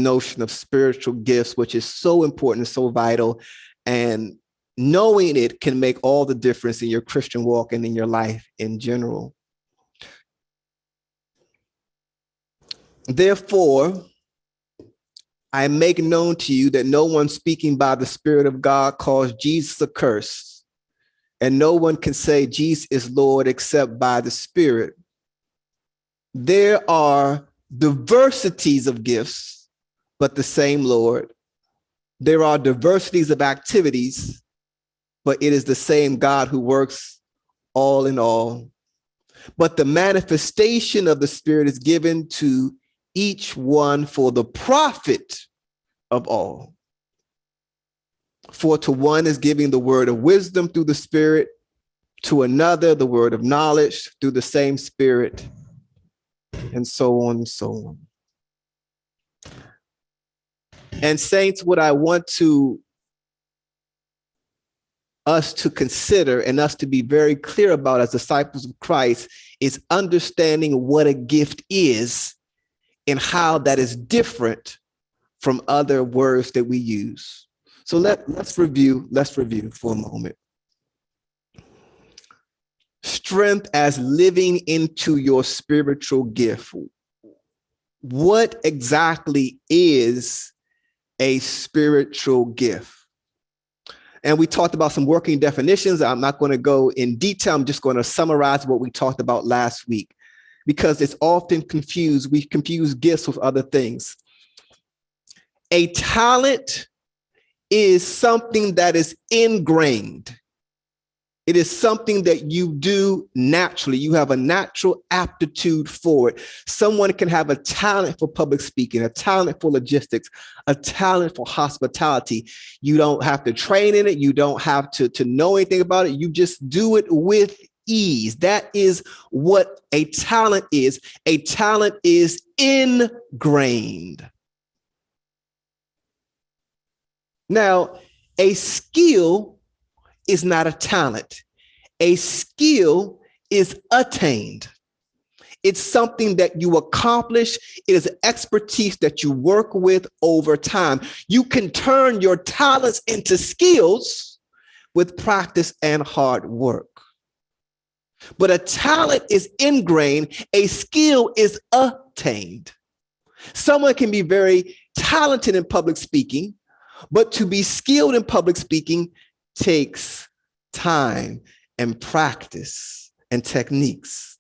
notion of spiritual gifts, which is so important, so vital, and knowing it can make all the difference in your Christian walk and in your life in general. Therefore, I make known to you that no one speaking by the Spirit of God calls Jesus accursed, and no one can say Jesus is Lord except by the Spirit. There are diversities of gifts, but the same Lord. There are diversities of activities, but it is the same God who works all in all. But the manifestation of the Spirit is given to each one for the profit of all. For to one is giving the word of wisdom through the Spirit, to another the word of knowledge through the same Spirit, and so on and so on. And saints, what I want us to consider and us to be very clear about as disciples of Christ is understanding what a gift is and how that is different from other words that we use. So let's review for a moment. Strength as living into your spiritual gift. What exactly is a spiritual gift? And we talked about some working definitions. I'm not going to go in detail. I'm just going to summarize what we talked about last week, because it's often confused. We confuse gifts with other things. A talent is something that is ingrained. It is something that you do naturally. You have a natural aptitude for it. Someone can have a talent for public speaking, a talent for logistics, a talent for hospitality. You don't have to train in it. You don't have to know anything about it. You just do it with ease. That is what a talent is. A talent is ingrained. Now, a skill is not a talent. A skill is attained. It's something that you accomplish. It is expertise that you work with over time. You can turn your talents into skills with practice and hard work. But a talent is ingrained. A skill is attained. Someone can be very talented in public speaking, but to be skilled in public speaking takes time and practice and techniques.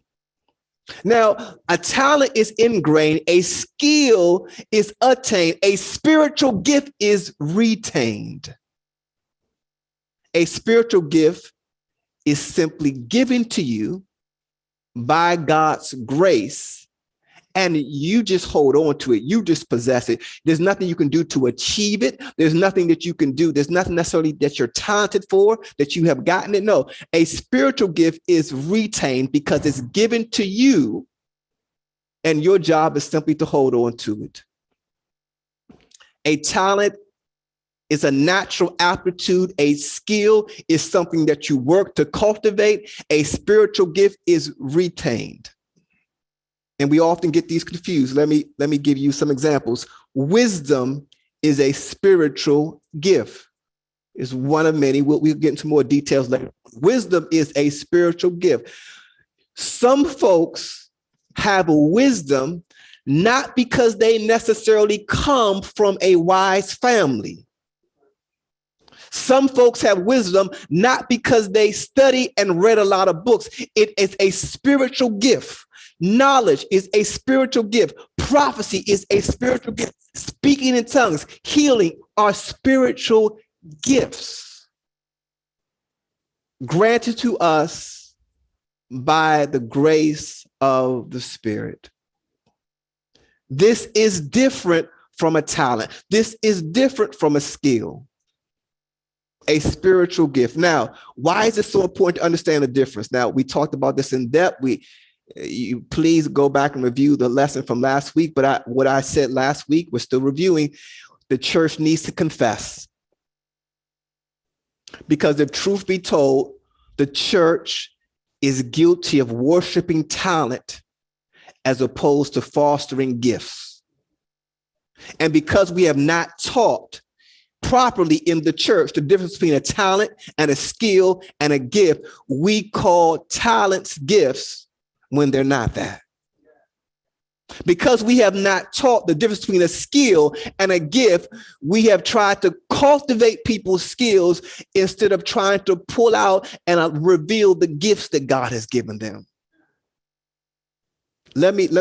Now, a talent is ingrained, a skill is attained, a spiritual gift is retained. A spiritual gift is simply given to you by God's grace, and you just hold on to it. You just possess it. There's nothing you can do to achieve it. There's nothing that you can do. There's nothing necessarily that you're talented for, that you have gotten it. No, a spiritual gift is retained because it's given to you, and your job is simply to hold on to it. A talent is a natural aptitude. A skill is something that you work to cultivate. A spiritual gift is retained. And we often get these confused. Let me give you some examples. Wisdom is a spiritual gift. It's one of many. We'll get into more details later. Wisdom is a spiritual gift. Some folks have wisdom not because they necessarily come from a wise family. Some folks have wisdom not because they study and read a lot of books. It is a spiritual gift. Knowledge is a spiritual gift. Prophecy is a spiritual gift. Speaking in tongues, healing are spiritual gifts granted to us by the grace of the Spirit. This is different from a talent. This is different from a skill. A spiritual gift. Now, why is it so important to understand the difference? Now, we talked about this in depth. You please go back and review the lesson from last week. But what I said last week, we're still reviewing. The church needs to confess. Because if truth be told, the church is guilty of worshiping talent as opposed to fostering gifts. And because we have not taught properly in the church the difference between a talent and a skill and a gift, we call talents gifts when they're not that. Because we have not taught the difference between a skill and a gift, we have tried to cultivate people's skills instead of trying to pull out and reveal the gifts that God has given them.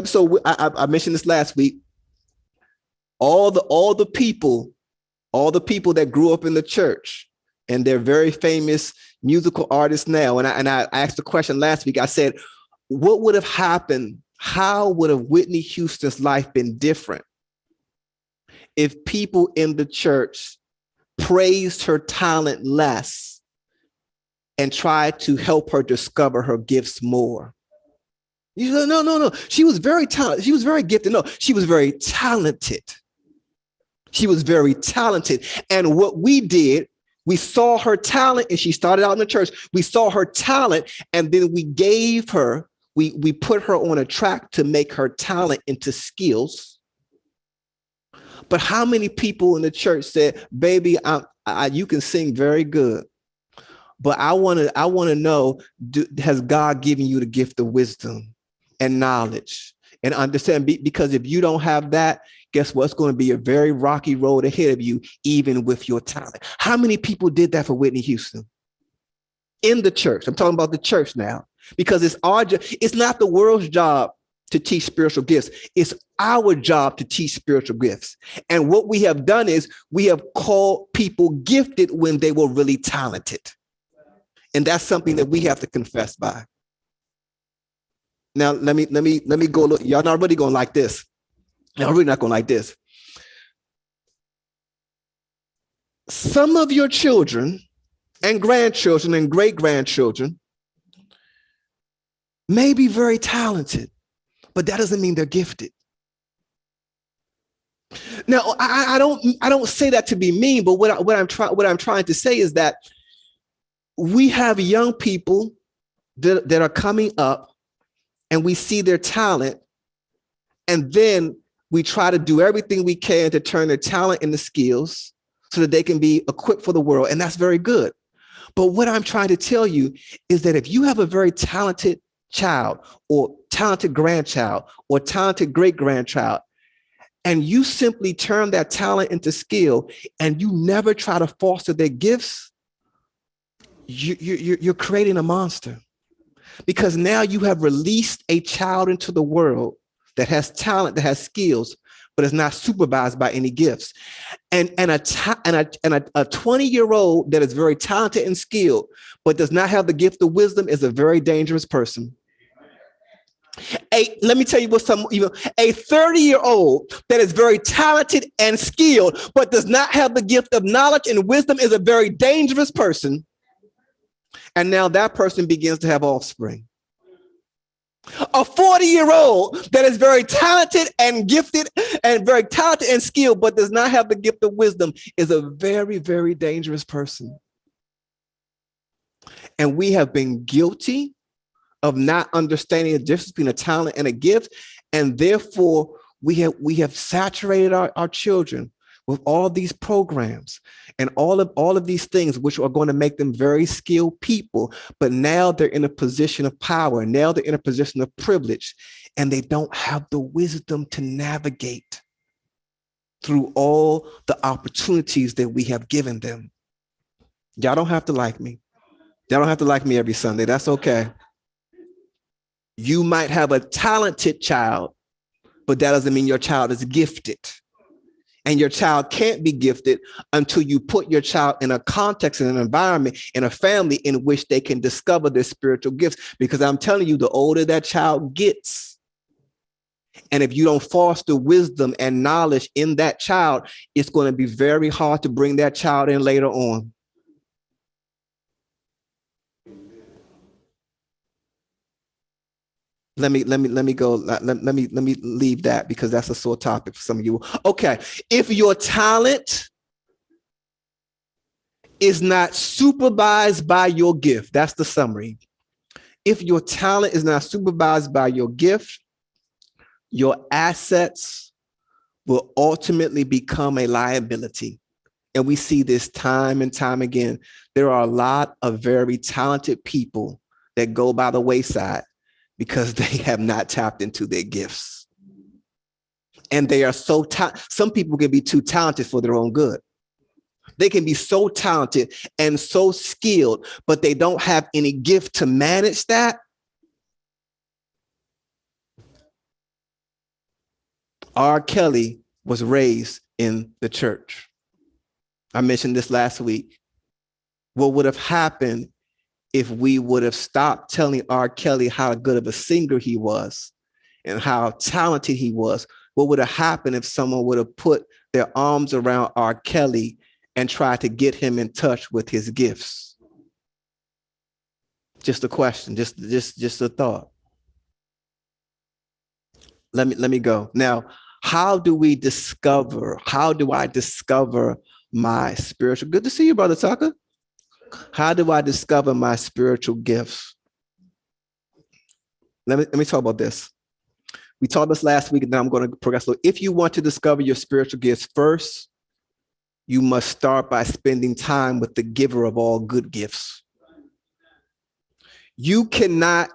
So I mentioned this last week. All the people that grew up in the church, and they're very famous musical artists now. And I asked the question last week. I said, what would have happened? How would have Whitney Houston's life been different if people in the church praised her talent less and tried to help her discover her gifts more? You said, no. She was very talented. She was very gifted. No, she was very talented. She was very talented. And what we did, we saw her talent, and she started out in the church. We saw her talent, and then we gave her, we put her on a track to make her talent into skills. But how many people in the church said, baby, you can sing very good, but I want to know, has God given you the gift of wisdom and knowledge and understand? Because if you don't have that, guess what? It's going to be a very rocky road ahead of you, even with your talent. How many people did that for Whitney Houston? In the church. I'm talking about the church now, because it's our job. It's not the world's job to teach spiritual gifts. It's our job to teach spiritual gifts. And what we have done is we have called people gifted when they were really talented. And that's something that we have to confess by. Now, let me go look. Y'all not really going to like this. Y'all really not going to like this. Some of your children and grandchildren and great-grandchildren may be very talented, but that doesn't mean they're gifted. Now, I don't say that to be mean, but what I'm trying to say is that we have young people that are coming up, and we see their talent, and then we try to do everything we can to turn their talent into skills so that they can be equipped for the world, and that's very good. But what I'm trying to tell you is that if you have a very talented child or talented grandchild or talented great-grandchild, and you simply turn that talent into skill and you never try to foster their gifts, you're creating a monster. Because now you have released a child into the world that has talent, that has skills, but is not supervised by any gifts. And a 20-year-old that is very talented and skilled, but does not have the gift of wisdom, is a very dangerous person. Let me tell you what a 30-year-old that is very talented and skilled, but does not have the gift of knowledge and wisdom, is a very dangerous person. And now that person begins to have offspring. A 40-year-old that is very talented and gifted and very talented and skilled, but does not have the gift of wisdom, is a very, very dangerous person. And we have been guilty of not understanding the difference between a talent and a gift. And therefore, we have saturated our children with all these programs and all of these things, which are going to make them very skilled people. But now they're in a position of power. Now they're in a position of privilege, and they don't have the wisdom to navigate through all the opportunities that we have given them. Y'all don't have to like me. Y'all don't have to like me every Sunday. That's okay. You might have a talented child, but that doesn't mean your child is gifted. And your child can't be gifted until you put your child in a context, in an environment, in a family in which they can discover their spiritual gifts. Because I'm telling you, the older that child gets, and if you don't foster wisdom and knowledge in that child, it's going to be very hard to bring that child in later on. Let me go. Let me leave that, because that's a sore topic for some of you. Okay, if your talent is not supervised by your gift, that's the summary. If your talent is not supervised by your gift, your assets will ultimately become a liability. And we see this time and time again. There are a lot of very talented people that go by the wayside because they have not tapped into their gifts. And they are so some people can be too talented for their own good. They can be so talented and so skilled, but they don't have any gift to manage that. R. Kelly was raised in the church. I mentioned this last week. What would have happened if we would have stopped telling R. Kelly how good of a singer he was and how talented he was? What would have happened if someone would have put their arms around R. Kelly and tried to get him in touch with his gifts? Just a question, just a thought. Let me go. Now, how do I discover my spiritual? Good to see you, Brother Tucker. How do I discover my spiritual gifts? Let me talk about this. We talked this last week, and now I'm going to progress. So if you want to discover your spiritual gifts, first, you must start by spending time with the giver of all good gifts. You cannot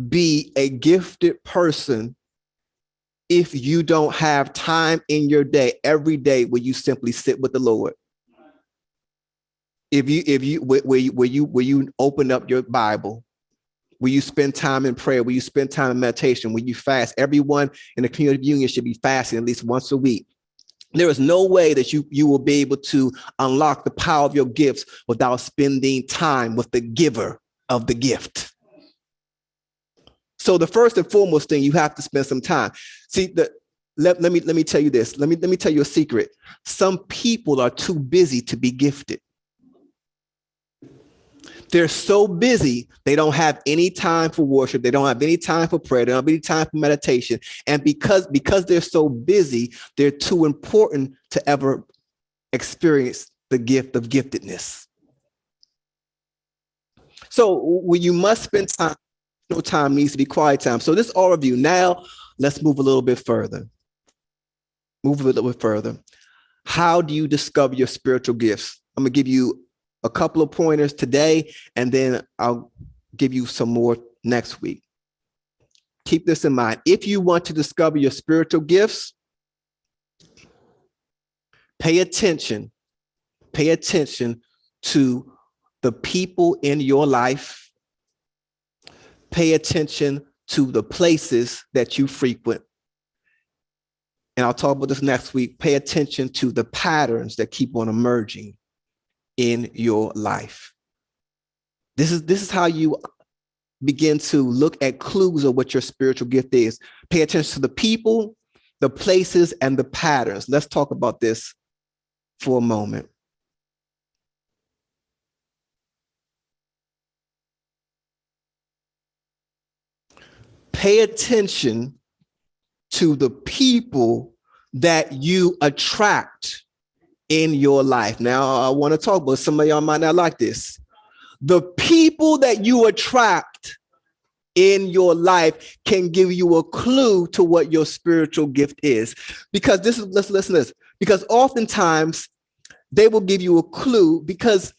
be a gifted person if you don't have time in your day, every day, where you simply sit with the Lord. Where you open up your Bible, where you spend time in prayer, where you spend time in meditation, where you fast. Everyone in the community of union should be fasting at least once a week. There is no way that you will be able to unlock the power of your gifts without spending time with the giver of the gift. So the first and foremost thing, you have to spend some time. See, let me tell you this. Let me tell you a secret. Some people are too busy to be gifted. They're so busy, they don't have any time for worship. They don't have any time for prayer. They don't have any time for meditation. And because they're so busy, they're too important to ever experience the gift of giftedness. So when you must spend time, no time needs to be quiet time. So this overview. Now let's move a little bit further. How do you discover your spiritual gifts? I'm going to give you a couple of pointers today, and then I'll give you some more next week. Keep this in mind. If you want to discover your spiritual gifts, pay attention to the people in your life. Pay attention to the places that you frequent. And I'll talk about this next week. Pay attention to the patterns that keep on emerging in your life. This is how you begin to look at clues of what your spiritual gift is. Pay attention to the people, the places, and the patterns. Let's talk about this for a moment. Pay attention to the people that you attract in your life. Now, I want to talk about, some of y'all might not like this. The people that you attract in your life can give you a clue to what your spiritual gift is. Because let's listen to this. Because oftentimes they will give you a clue, because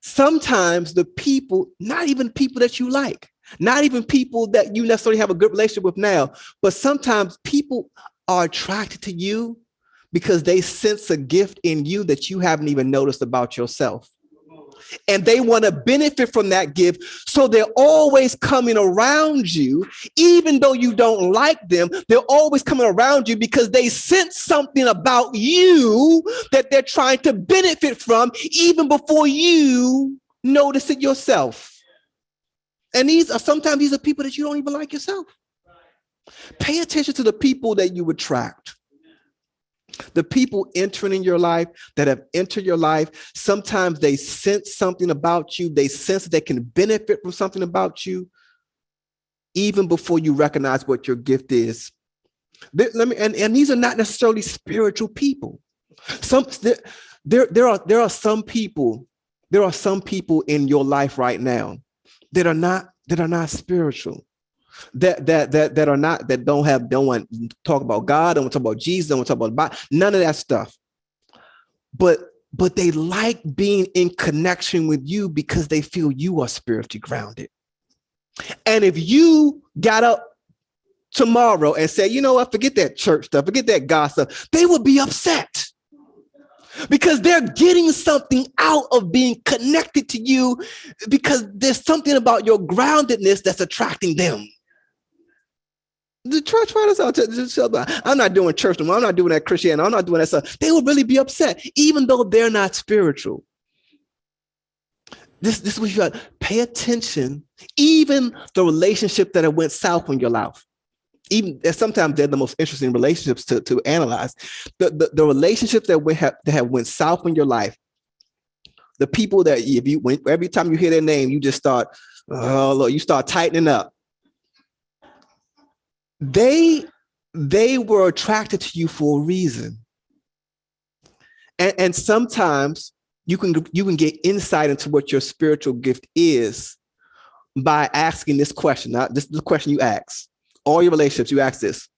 sometimes the people, not even people that you like, not even people that you necessarily have a good relationship with now, but sometimes people are attracted to you because they sense a gift in you that you haven't even noticed about yourself. And they want to benefit from that gift. So they're always coming around you, even though you don't like them. They're always coming around you because they sense something about you that they're trying to benefit from, even before you notice it yourself. And sometimes these are people that you don't even like yourself. Pay attention to the people that you attract. The people entering in your life, that have entered your life, sometimes they sense something about you. They sense they can benefit from something about you, even before you recognize what your gift is. And these are not necessarily spiritual people. There are some people in your life right now that are not spiritual. that are not, that don't want to talk about God, don't want to talk about Jesus, don't want to talk about the Bible, none of that stuff. But they like being in connection with you because they feel you are spiritually grounded. And if you got up tomorrow and said, you know what, forget that church stuff, forget that God stuff, they would be upset because they're getting something out of being connected to you, because there's something about your groundedness that's attracting them. The church fighters out there, I'm not doing church no more. I'm not doing that Christianity. I'm not doing that stuff. They would really be upset, even though they're not spiritual. This is what you got. Pay attention. Even the relationship that went south in your life, even sometimes they're the most interesting relationships to analyze. The relationships that have went south in your life, the people that every time you hear their name, you just start, you start tightening up. They were attracted to you for a reason. And sometimes you can get insight into what your spiritual gift is by asking this question. Now, this is the question you ask. All your relationships, you ask this.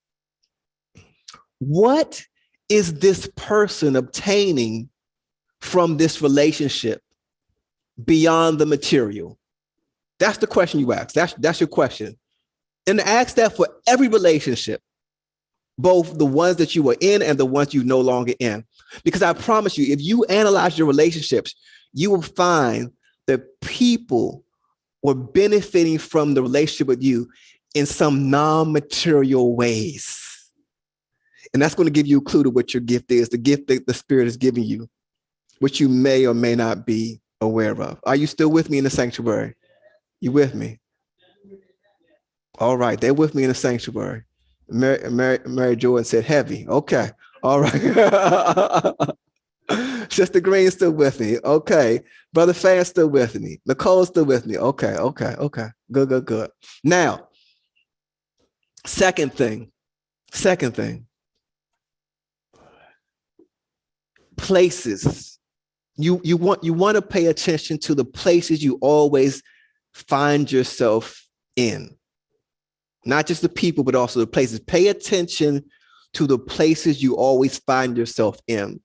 What is this person obtaining from this relationship beyond the material? That's the question you ask. That's your question. And ask that for every relationship, both the ones that you were in and the ones you no longer in. Because I promise you, if you analyze your relationships, you will find that people were benefiting from the relationship with you in some non-material ways. And that's going to give you a clue to what your gift is, the gift that the Spirit is giving you, which you may or may not be aware of. Are you still with me in the sanctuary? You with me? All right, they're with me in the sanctuary. Mary Jordan said heavy. Okay, all right. Sister Green still with me. Okay, Brother Fan still with me. Nicole's still with me. Okay. Good. Now, second thing. Places. You want to pay attention to the places you always find yourself in. Not just the people, but also the places. Pay attention to the places you always find yourself in.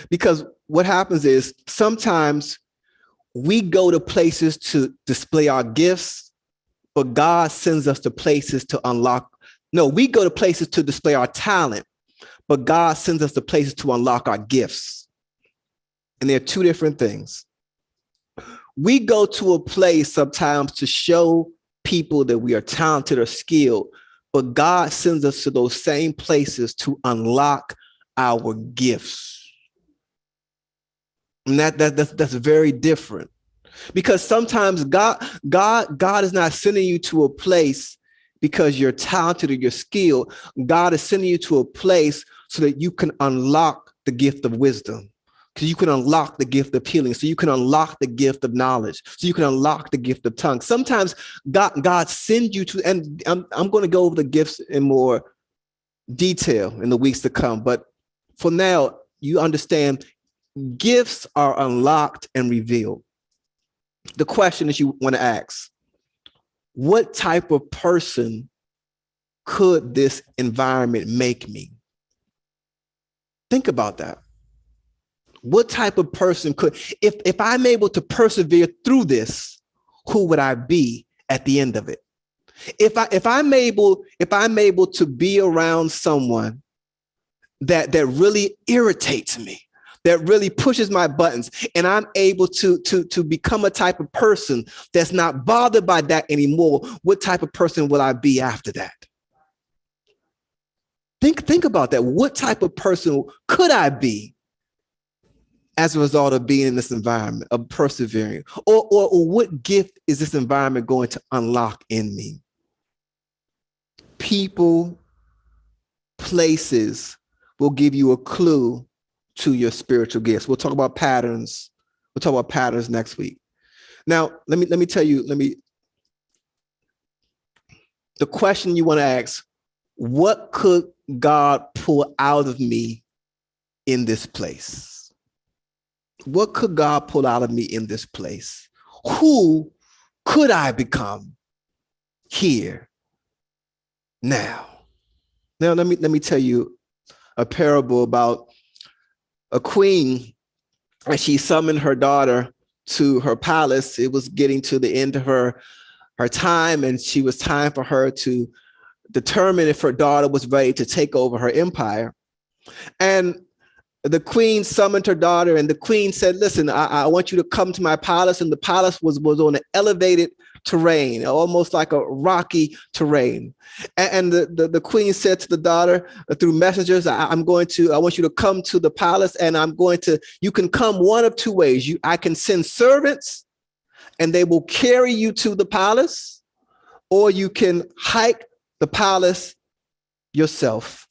Because what happens is sometimes we go to places to display our gifts, but God sends us to places to unlock. No, we go to places to display our talent, but God sends us to places to unlock our gifts. And they're two different things. We go to a place sometimes to show people that we are talented or skilled, but God sends us to those same places to unlock our gifts. And that's very different, because sometimes God is not sending you to a place because you're talented or you're skilled. God is sending you to a place so that you can unlock the gift of wisdom. Because you can unlock the gift of healing, so you can unlock the gift of knowledge, so you can unlock the gift of tongues. Sometimes God sends you to, and I'm going to go over the gifts in more detail in the weeks to come. But for now, you understand gifts are unlocked and revealed. The question that you want to ask, what type of person could this environment make me? Think about that. What type of person could, if I'm able to persevere through this, who would I be at the end of it? If I'm able to be around someone that really irritates me, that really pushes my buttons, and I'm able to become a type of person that's not bothered by that anymore, what type of person will I be after that? Think about that. What type of person could I be as a result of being in this environment, of persevering? Or what gift is this environment going to unlock in me? People, places will give you a clue to your spiritual gifts. We'll talk about patterns. We'll talk about patterns next week. Now, let me tell you, the question you want to ask, what could God pull out of me in this place? What could God pull out of me in this place? Who could I become here now. Now, let me tell you a parable about a queen, and she summoned her daughter to her palace. It was getting to the end of her time, and she was time for her to determine if her daughter was ready to take over her empire. And the queen summoned her daughter, and the queen said, listen, I want you to come to my palace. And the palace was on an elevated terrain, almost like a rocky terrain. And the queen said to the daughter through messengers, I want you to come to the palace, and you can come one of two ways. I can send servants and they will carry you to the palace, or you can hike the palace yourself.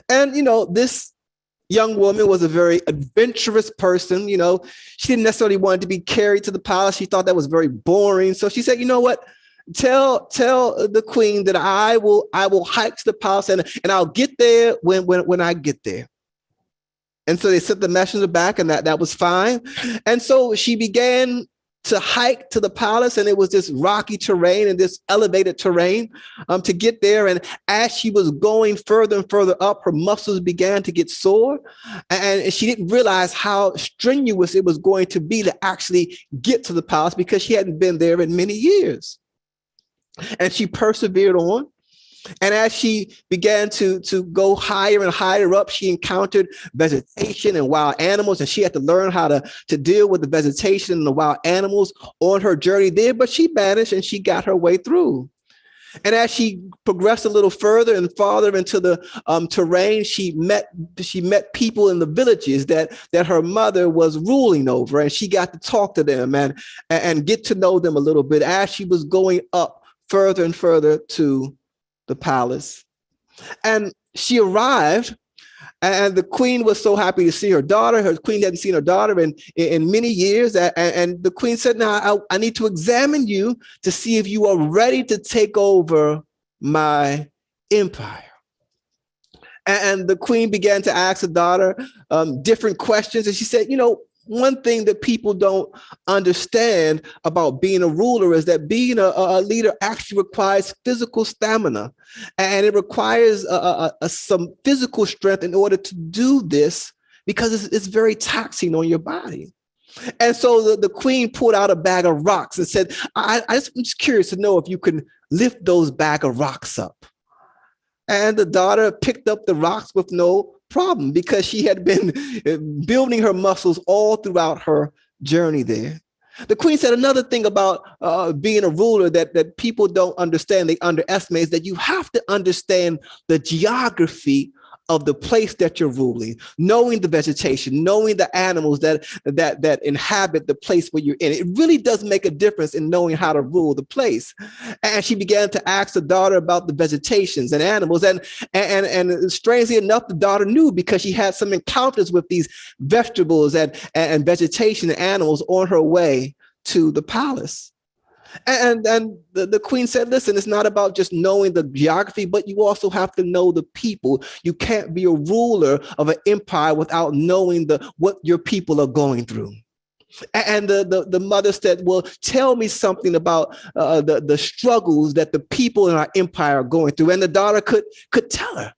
And, this young woman was a very adventurous person. She didn't necessarily want to be carried to the palace. She thought that was very boring. So she said, you know what? Tell the queen that I will hike to the palace, and I'll get there when I get there. And so they sent the messenger back, and that was fine. And so she began to hike to the palace, and it was this rocky terrain and this elevated terrain to get there. And as she was going further and further up, her muscles began to get sore, and she didn't realize how strenuous it was going to be to actually get to the palace, because she hadn't been there in many years. And she persevered on. And as she began to go higher and higher up, she encountered vegetation and wild animals, and she had to learn how to deal with the vegetation and the wild animals on her journey there. But she managed, and she got her way through. And as she progressed a little further and farther into the terrain, she met people in the villages that her mother was ruling over, and she got to talk to them and get to know them a little bit as she was going up further and further to the palace. And she arrived, and the queen was so happy to see her daughter. Her queen hadn't seen her daughter in many years. And the queen said, now I need to examine you to see if you are ready to take over my empire. And the queen began to ask the daughter different questions. And she said, one thing that people don't understand about being a ruler is that being a leader actually requires physical stamina, and it requires some physical strength in order to do this, because it's very taxing on your body. And so the queen pulled out a bag of rocks and said, I'm just curious to know if you can lift those bag of rocks up. And the daughter picked up the rocks with no problem, because she had been building her muscles all throughout her journey there. The queen said another thing about being a ruler that people don't understand, they underestimate, is that you have to understand the geography of the place that you're ruling, knowing the vegetation, knowing the animals that inhabit the place where you're in. It really does make a difference in knowing how to rule the place. And she began to ask the daughter about the vegetations and animals. And strangely enough, the daughter knew, because she had some encounters with these vegetables and vegetation and animals on her way to the palace. And the queen said, listen, it's not about just knowing the geography, but you also have to know the people. You can't be a ruler of an empire without knowing what your people are going through. And the mother said, well, tell me something about the struggles that the people in our empire are going through. And the daughter could tell her,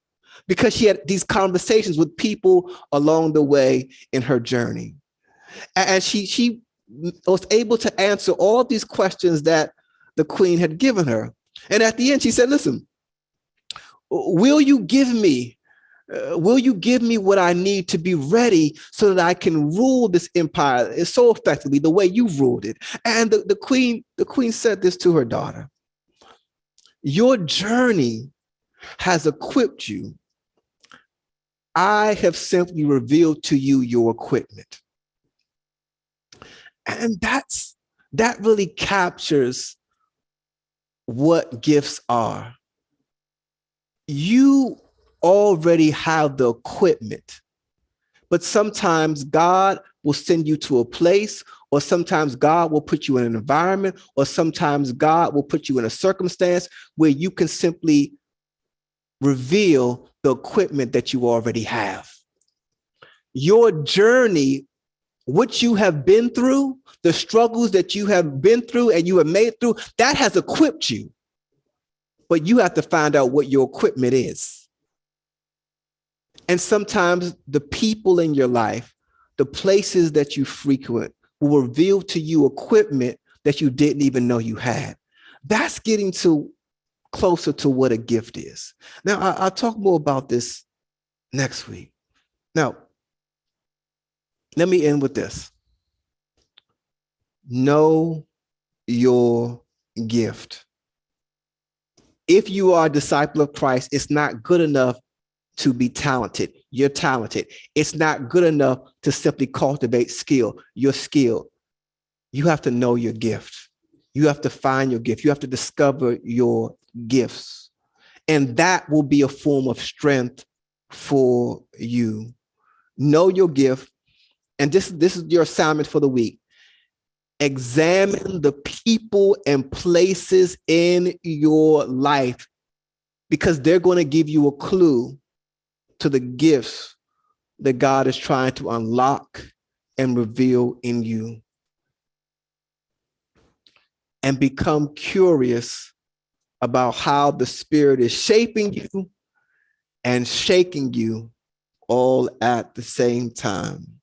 because she had these conversations with people along the way in her journey. And she was able to answer all of these questions that the queen had given her. And at the end, she said, listen, will you give me what I need to be ready so that I can rule this empire so effectively the way you ruled it? And the queen said this to her daughter: your journey has equipped you. I have simply revealed to you your equipment. And that really captures what gifts are. You already have the equipment, but sometimes God will send you to a place, or sometimes God will put you in an environment, or sometimes God will put you in a circumstance where you can simply reveal the equipment that you already have. Your journey, what you have been through, the struggles that you have been through and you have made through, that has equipped you. but you have to find out what your equipment is. And sometimes the people in your life, the places that you frequent, will reveal to you equipment that you didn't even know you had. That's getting to closer to what a gift is. Now, I'll talk more about this next week. Now, let me end with this. Know your gift. If you are a disciple of Christ, it's not good enough to be talented. You're talented. It's not good enough to simply cultivate skill. You're skilled. You have to know your gift. You have to find your gift. You have to discover your gifts. And that will be a form of strength for you. Know your gift. And this is your assignment for the week. Examine the people and places in your life, because they're going to give you a clue to the gifts that God is trying to unlock and reveal in you. And become curious about how the Spirit is shaping you and shaking you all at the same time.